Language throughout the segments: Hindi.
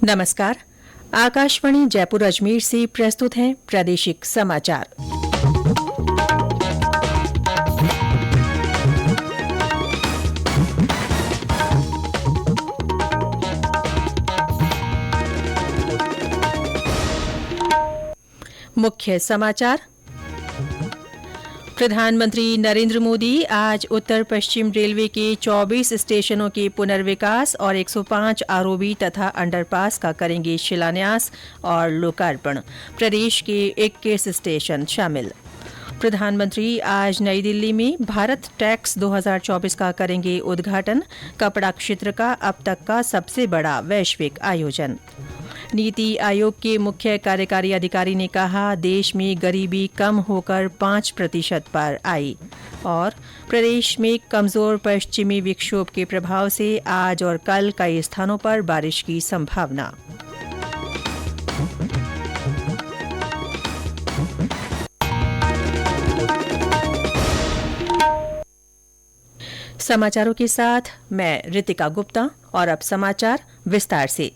नमस्कार। आकाशवाणी जयपुर अजमेर से प्रस्तुत हैं प्रादेशिक समाचार। मुख्य समाचार। प्रधानमंत्री नरेंद्र मोदी आज उत्तर पश्चिम रेलवे के 24 स्टेशनों के पुनर्विकास और 105 आरओबी तथा अंडरपास का करेंगे शिलान्यास और लोकार्पण। प्रदेश के 21 स्टेशन शामिल। प्रधानमंत्री आज नई दिल्ली में भारत टैक्स 2024 का करेंगे उद्घाटन। कपड़ा क्षेत्र का अब तक का सबसे बड़ा वैश्विक आयोजन। नीति आयोग के मुख्य कार्यकारी अधिकारी ने कहा, देश में गरीबी कम होकर 5% पर आई। और प्रदेश में कमजोर पश्चिमी विक्षोभ के प्रभाव से आज और कल कई स्थानों पर बारिश की संभावना। समाचारों के साथ मैं रितिका गुप्ता। और अब समाचार विस्तार से।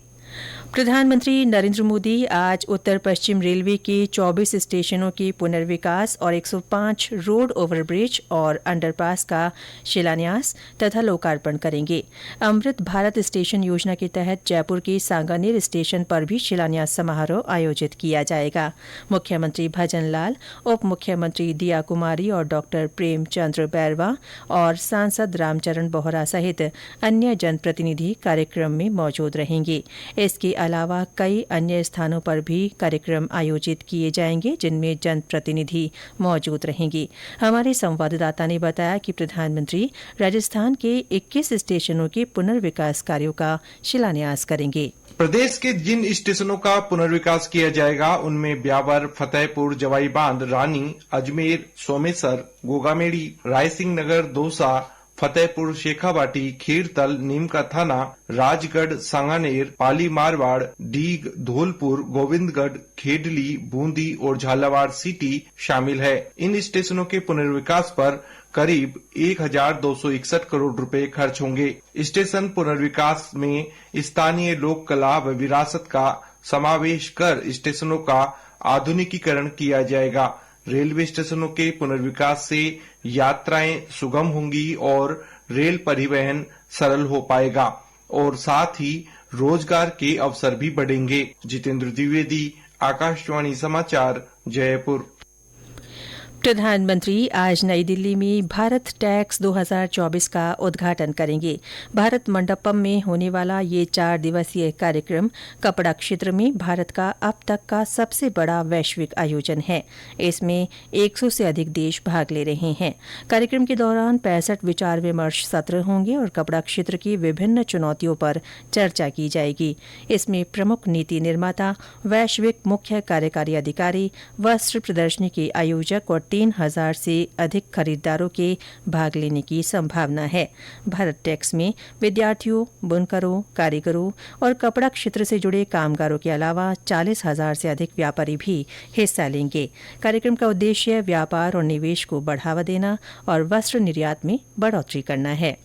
प्रधानमंत्री नरेंद्र मोदी आज उत्तर पश्चिम रेलवे के 24 स्टेशनों के पुनर्विकास और 105 रोड ओवरब्रिज और अंडरपास का शिलान्यास तथा लोकार्पण करेंगे। अमृत भारत स्टेशन योजना के तहत जयपुर के सांगानेर स्टेशन पर भी शिलान्यास समारोह आयोजित किया जाएगा। मुख्यमंत्री भजन लाल, उप मुख्यमंत्री दिया कुमारी और डॉ प्रेमचंद्र बैरवा और सांसद रामचरण बोहरा सहित अन्य जनप्रतिनिधि कार्यक्रम में मौजूद रहेंगे। इसके अलावा कई अन्य स्थानों पर भी कार्यक्रम आयोजित किए जाएंगे, जिनमें जनप्रतिनिधि मौजूद रहेंगे। हमारे संवाददाता ने बताया कि प्रधानमंत्री राजस्थान के 21 स्टेशनों के पुनर्विकास कार्यों का शिलान्यास करेंगे। प्रदेश के जिन स्टेशनों का पुनर्विकास किया जाएगा उनमें ब्यावर, फतेहपुर, जवाई बांध, रानी, अजमेर, सोमेसर, गोगामेड़ी, रायसिंह नगर, दौसा, फतेहपुर, शेखावाटी, खीरतल, नीमका थाना, राजगढ़, सांगानेर, पाली मारवाड़, डीग, धौलपुर, गोविंदगढ़, खेडली, बूंदी और झालावाड़ सिटी शामिल है। इन स्टेशनों के पुनर्विकास पर करीब 1261 करोड़ रुपए खर्च होंगे। स्टेशन पुनर्विकास में स्थानीय लोक कला व विरासत का समावेश कर स्टेशनों का आधुनिकीकरण किया जाएगा। रेलवे स्टेशनों के पुनर्विकास से यात्राएं सुगम होंगी और रेल परिवहन सरल हो पाएगा और साथ ही रोजगार के अवसर भी बढ़ेंगे। जितेंद्र द्विवेदी, आकाशवाणी समाचार, जयपुर। प्रधानमंत्री आज नई दिल्ली में भारत टैक्स 2024 का उद्घाटन करेंगे। भारत मंडपम में होने वाला ये 4 दिवसीय कार्यक्रम कपड़ा क्षेत्र में भारत का अब तक का सबसे बड़ा वैश्विक आयोजन है। इसमें 100 से अधिक देश भाग ले रहे हैं। कार्यक्रम के दौरान 65 विचार विमर्श सत्र होंगे और कपड़ा क्षेत्र की विभिन्न चुनौतियों पर चर्चा की जाएगी। इसमें प्रमुख नीति निर्माता, वैश्विक मुख्य कार्यकारी अधिकारी, वस्त्र प्रदर्शनी के आयोजक और 3000 से अधिक खरीदारों के भाग लेने की संभावना है। भारत टैक्स में विद्यार्थियों, बुनकरों, कारीगरों और कपड़ा क्षेत्र से जुड़े कामगारों के अलावा 40,000 से अधिक व्यापारी भी हिस्सा लेंगे। कार्यक्रम का उद्देश्य व्यापार और निवेश को बढ़ावा देना और वस्त्र निर्यात में बढ़ोतरी करना है।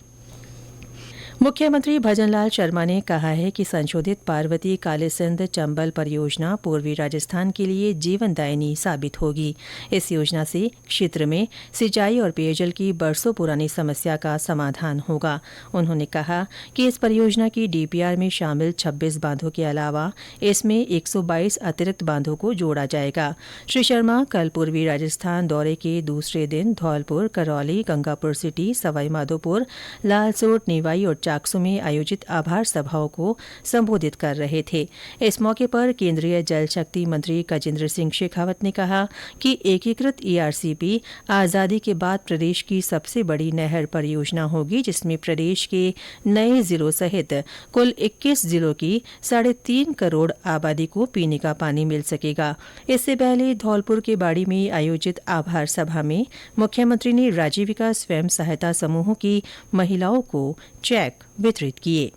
मुख्यमंत्री भजनलाल शर्मा ने कहा है कि संशोधित पार्वती कालीसिंध चंबल परियोजना पूर्वी राजस्थान के लिए जीवनदायिनी साबित होगी। इस योजना से क्षेत्र में सिंचाई और पेयजल की बरसों पुरानी समस्या का समाधान होगा। उन्होंने कहा कि इस परियोजना की डीपीआर में शामिल 26 बांधों के अलावा इसमें 122 अतिरिक्त बांधों को जोड़ा जाएगा। श्री शर्मा कल पूर्वी राजस्थान दौरे के दूसरे दिन धौलपुर, करौली, गंगापुर सिटी, सवाईमाधोपुर, लालसोट, निवाई और चाकसू में आयोजित आभार सभाओं को संबोधित कर रहे थे। इस मौके पर केंद्रीय जल शक्ति मंत्री गजेंद्र सिंह शेखावत ने कहा कि एकीकृत ईआरसीपी आजादी के बाद प्रदेश की सबसे बड़ी नहर परियोजना होगी, जिसमें प्रदेश के नए जिलों सहित कुल 21 जिलों की 3.5 करोड़ आबादी को पीने का पानी मिल सकेगा। इससे पहले धौलपुर के बाड़ी में आयोजित आभार सभा में मुख्यमंत्री ने राजीविका स्वयं सहायता समूहों की महिलाओं को चेक वितरित किए।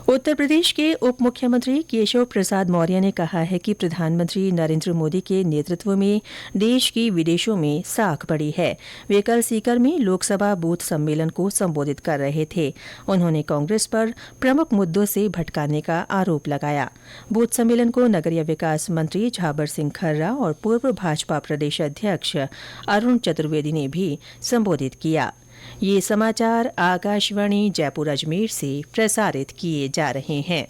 उत्तर प्रदेश के उप मुख्यमंत्री केशव प्रसाद मौर्य ने कहा है कि प्रधानमंत्री नरेंद्र मोदी के नेतृत्व में देश की विदेशों में साख बढ़ी है। वे कल सीकर में लोकसभा बूथ सम्मेलन को संबोधित कर रहे थे। उन्होंने कांग्रेस पर प्रमुख मुद्दों से भटकाने का आरोप लगाया। बूथ सम्मेलन को नगरीय विकास मंत्री झाबर सिंह खर्रा और पूर्व भाजपा प्रदेश अध्यक्ष अरुण चतुर्वेदी ने भी संबोधित किया। ये समाचार आकाशवाणी जयपुर अजमेर से प्रसारित किए जा रहे हैं।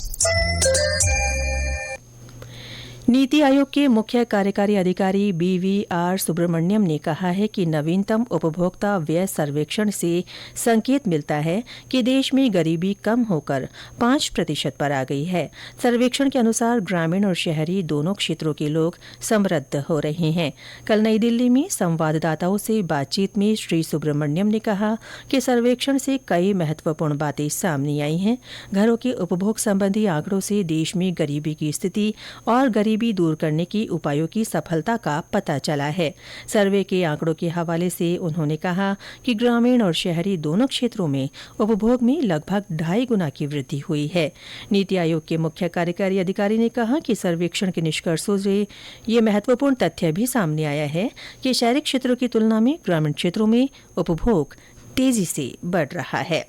नीति आयोग के मुख्य कार्यकारी अधिकारी BVR सुब्रमण्यम ने कहा है कि नवीनतम उपभोक्ता व्यय सर्वेक्षण से संकेत मिलता है कि देश में गरीबी कम होकर 5% पर आ गई है। सर्वेक्षण के अनुसार ग्रामीण और शहरी दोनों क्षेत्रों के लोग समृद्ध हो रहे हैं। कल नई दिल्ली में संवाददाताओं से बातचीत में श्री सुब्रमण्यम ने कहा कि सर्वेक्षण से कई महत्वपूर्ण बातें सामने आई हैं। घरों के उपभोग संबंधी आंकड़ों से देश में गरीबी की स्थिति और गरीबी दूर करने की उपायों की सफलता का पता चला है। सर्वे के आंकड़ों के हवाले से उन्होंने कहा कि ग्रामीण और शहरी दोनों क्षेत्रों में उपभोग में लगभग 2.5 गुना की वृद्धि हुई है। नीति आयोग के मुख्य कार्यकारी अधिकारी ने कहा कि सर्वेक्षण के निष्कर्षों से ये महत्वपूर्ण तथ्य भी सामने आया है कि शहरी क्षेत्रों की तुलना में ग्रामीण क्षेत्रों में उपभोग तेजी से बढ़ रहा है।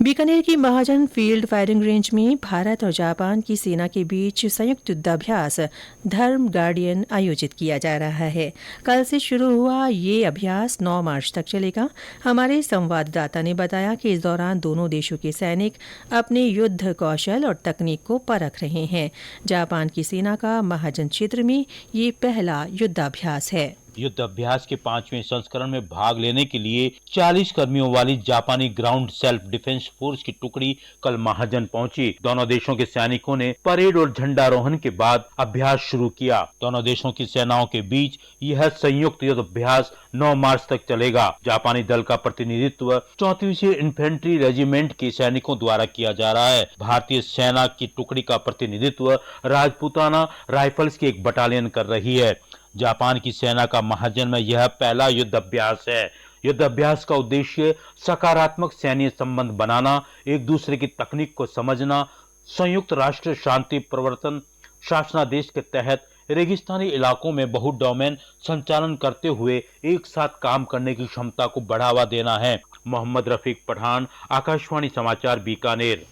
बीकानेर की महाजन फील्ड फायरिंग रेंज में भारत और जापान की सेना के बीच संयुक्त युद्धाभ्यास धर्म गार्डियन आयोजित किया जा रहा है। कल से शुरू हुआ ये अभ्यास 9 मार्च तक चलेगा। हमारे संवाददाता ने बताया कि इस दौरान दोनों देशों के सैनिक अपने युद्ध कौशल और तकनीक को परख रहे हैं। जापान की सेना का महाजन क्षेत्र में ये पहला युद्धाभ्यास है। युद्ध अभ्यास के 5वें संस्करण में भाग लेने के लिए 40 कर्मियों वाली जापानी ग्राउंड सेल्फ डिफेंस फोर्स की टुकड़ी कल महाजन पहुंची। दोनों देशों के सैनिकों ने परेड और झंडारोहण के बाद अभ्यास शुरू किया। दोनों देशों की सेनाओं के बीच यह संयुक्त युद्ध अभ्यास 9 मार्च तक चलेगा। जापानी दल का प्रतिनिधित्व 34वीं इन्फेंट्री रेजिमेंट के सैनिकों द्वारा किया जा रहा है। भारतीय सेना की टुकड़ी का प्रतिनिधित्व राजपूताना राइफल्स की एक बटालियन कर रही है। जापान की सेना का महाजन में यह पहला युद्ध अभ्यास है। युद्ध अभ्यास का उद्देश्य सकारात्मक सैन्य संबंध बनाना, एक दूसरे की तकनीक को समझना, संयुक्त राष्ट्र शांति प्रवर्तन शासनादेश के तहत रेगिस्तानी इलाकों में बहु डोमेन संचालन करते हुए एक साथ काम करने की क्षमता को बढ़ावा देना है। मोहम्मद रफीक पठान, आकाशवाणी समाचार, बीकानेर।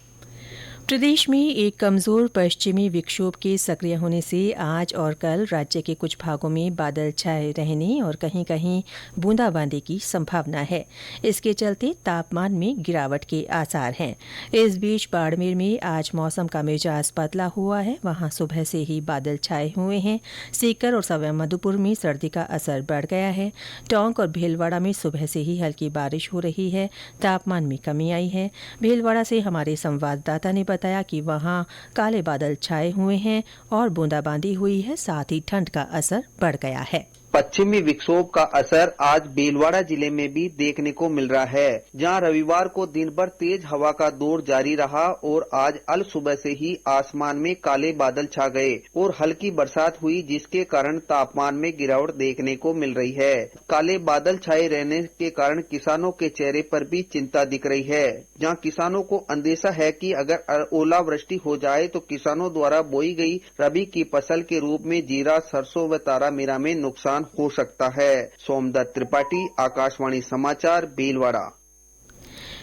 प्रदेश में एक कमजोर पश्चिमी विक्षोभ के सक्रिय होने से आज और कल राज्य के कुछ भागों में बादल छाए रहने और कहीं कहीं बूंदाबांदी की संभावना है। इसके चलते तापमान में गिरावट के आसार हैं। इस बीच बाड़मेर में आज मौसम का मिजाज बदला हुआ है। वहां सुबह से ही बादल छाए हुए हैं। सीकर और सवाईमाधोपुर में सर्दी का असर बढ़ गया है। टोंक और भीलवाड़ा में सुबह से ही हल्की बारिश हो रही है। तापमान में कमी आई है। भीलवाड़ा से हमारे संवाददाता ने बताया कि वहां काले बादल छाए हुए हैं और बूंदाबांदी हुई है। साथ ही ठंड का असर बढ़ गया है। पश्चिमी विक्षोभ का असर आज भीलवाड़ा जिले में भी देखने को मिल रहा है, जहां रविवार को दिन भर तेज हवा का दौर जारी रहा और आज अल सुबह से ही आसमान में काले बादल छा गए और हल्की बरसात हुई, जिसके कारण तापमान में गिरावट देखने को मिल रही है। काले बादल छाए रहने के कारण किसानों के चेहरे पर भी चिंता दिख रही है, जहां किसानों को अंदेशा है कि अगर ओलावृष्टि हो जाए तो किसानों द्वारा बोई गई रबी की फसल के रूप में जीरा, सरसों व तारामीरा में नुकसान हो सकता है। सोमदत्त त्रिपाठी, आकाशवाणी समाचार, भीलवाड़ा।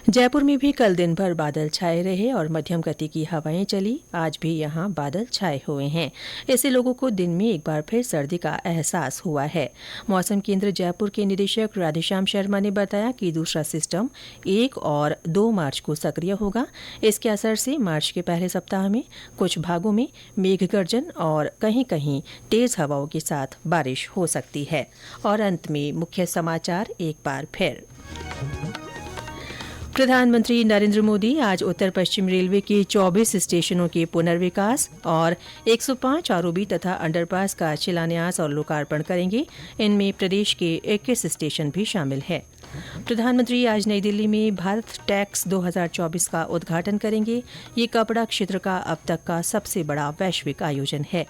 जयपुर में भी कल दिन भर बादल छाए रहे और मध्यम गति की हवाएं चली। आज भी यहां बादल छाए हुए हैं। इससे लोगों को दिन में एक बार फिर सर्दी का एहसास हुआ है। मौसम केंद्र जयपुर के निदेशक राधेश्याम शर्मा ने बताया कि दूसरा सिस्टम 1 और 2 मार्च को सक्रिय होगा। इसके असर से मार्च के पहले सप्ताह में कुछ भागों में मेघगर्जन और कहीं कहीं तेज हवाओं के साथ बारिश हो सकती है। और अंत में मुख्य समाचार एक बार फिर। प्रधानमंत्री नरेंद्र मोदी आज उत्तर पश्चिम रेलवे के 24 स्टेशनों के पुनर्विकास और 105 आरओबी तथा अंडरपास का शिलान्यास और लोकार्पण करेंगे। इनमें प्रदेश के 21 स्टेशन भी शामिल है। प्रधानमंत्री आज नई दिल्ली में भारत टैक्स 2024 का उद्घाटन करेंगे। ये कपड़ा क्षेत्र का अब तक का सबसे बड़ा वैश्विक आयोजन है।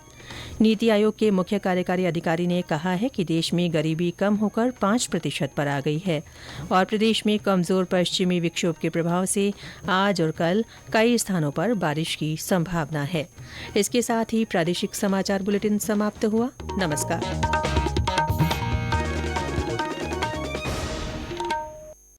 नीति आयोग के मुख्य कार्यकारी अधिकारी ने कहा है कि देश में गरीबी कम होकर 5% पर आ गई है और प्रदेश में कमजोर पश्चिमी विक्षोभ के प्रभाव से आज और कल कई स्थानों पर बारिश की संभावना है। इसके साथ ही प्रादेशिक समाचार बुलेटिन समाप्त हुआ। नमस्कार।